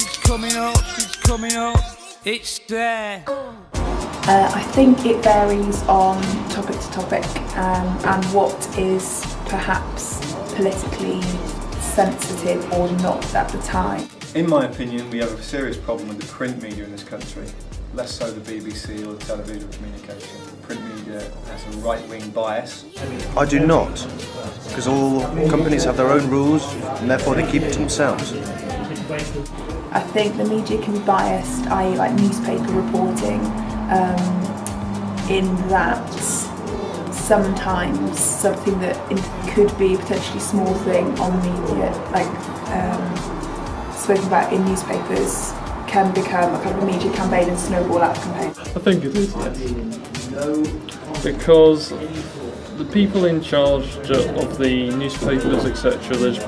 it's coming up, it's there. I think it varies on topic to topic and what is perhaps politically sensitive or not at the time. In my opinion, we have a serious problem with the print media in this country, less so the BBC or the television communication. The print media has a right-wing bias. I do not, because all companies have their own rules and therefore they keep it to themselves. I think the media can be biased, i.e. like newspaper reporting, in that sometimes something that could be a potentially small thing on media, like spoken about in newspapers, can become a kind of a media campaign and snowball out of campaign. I think it is, yes. Because the people in charge of the newspapers, etc., they just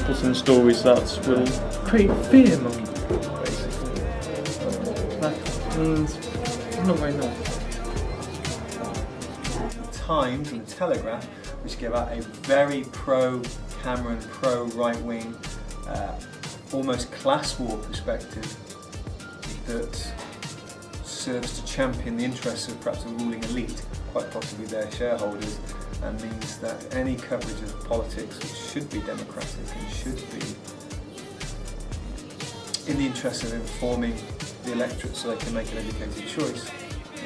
put in stories that will create fear among people, basically. And not very nice. Times and Telegraph, which give out a very pro-Cameron, pro-right-wing, almost class war perspective that serves to champion the interests of perhaps a ruling elite, quite possibly their shareholders, and means that any coverage of politics, which should be democratic and should be in the interest of informing the electorate so they can make an educated choice,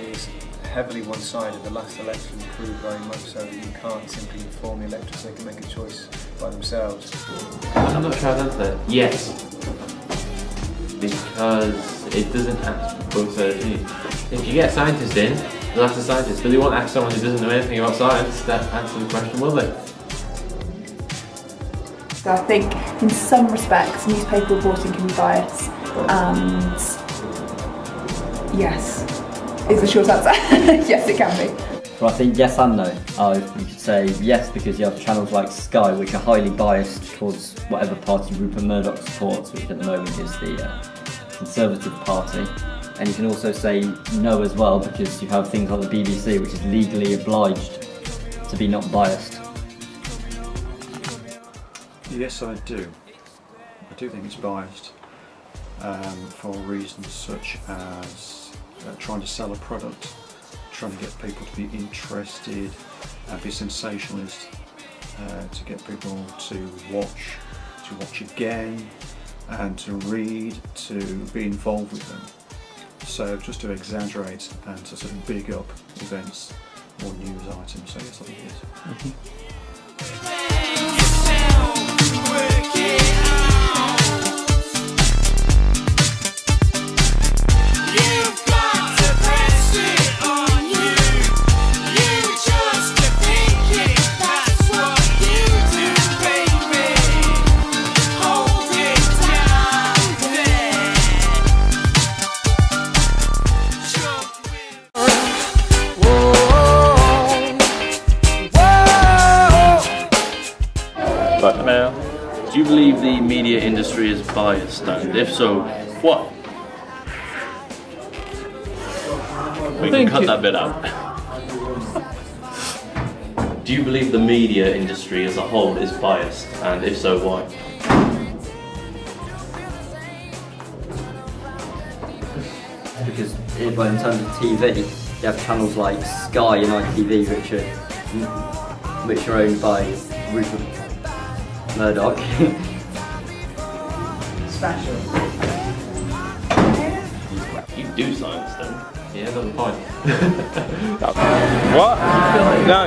is heavily one-sided. The last election proved very much so that you can't simply inform the electorate so they can make a choice by themselves. I'm not sure I'd answer that. Yes. Because it doesn't ask both sides. If you get a scientist in, they'll ask the scientist, but they won't ask someone who doesn't know anything about science that answer the question, will they? So I think in some respects newspaper reporting can be biased, and yes is the short answer. Yes, it can be. Well, I think yes and no. You could say yes because you have channels like Sky which are highly biased towards whatever party Rupert Murdoch supports, which at the moment is the Conservative Party. And you can also say no as well because you have things like the BBC which is legally obliged to be not biased. Yes, I do. I do think it's biased for reasons such as trying to sell a product, trying to get people to be interested, be sensationalist, to get people to watch again, and to read, to be involved with them. So just to exaggerate and to sort of big up events or news items. So yes, I think it is. Do you believe the media industry is biased, and if so, what? We can cut that bit out. Do you believe the media industry as a whole is biased, and if so, why? Because in terms of TV, you have channels like Sky and ITV which are owned by Rupert Murdoch. Special. You do science then? Yeah, that's the point. What? No.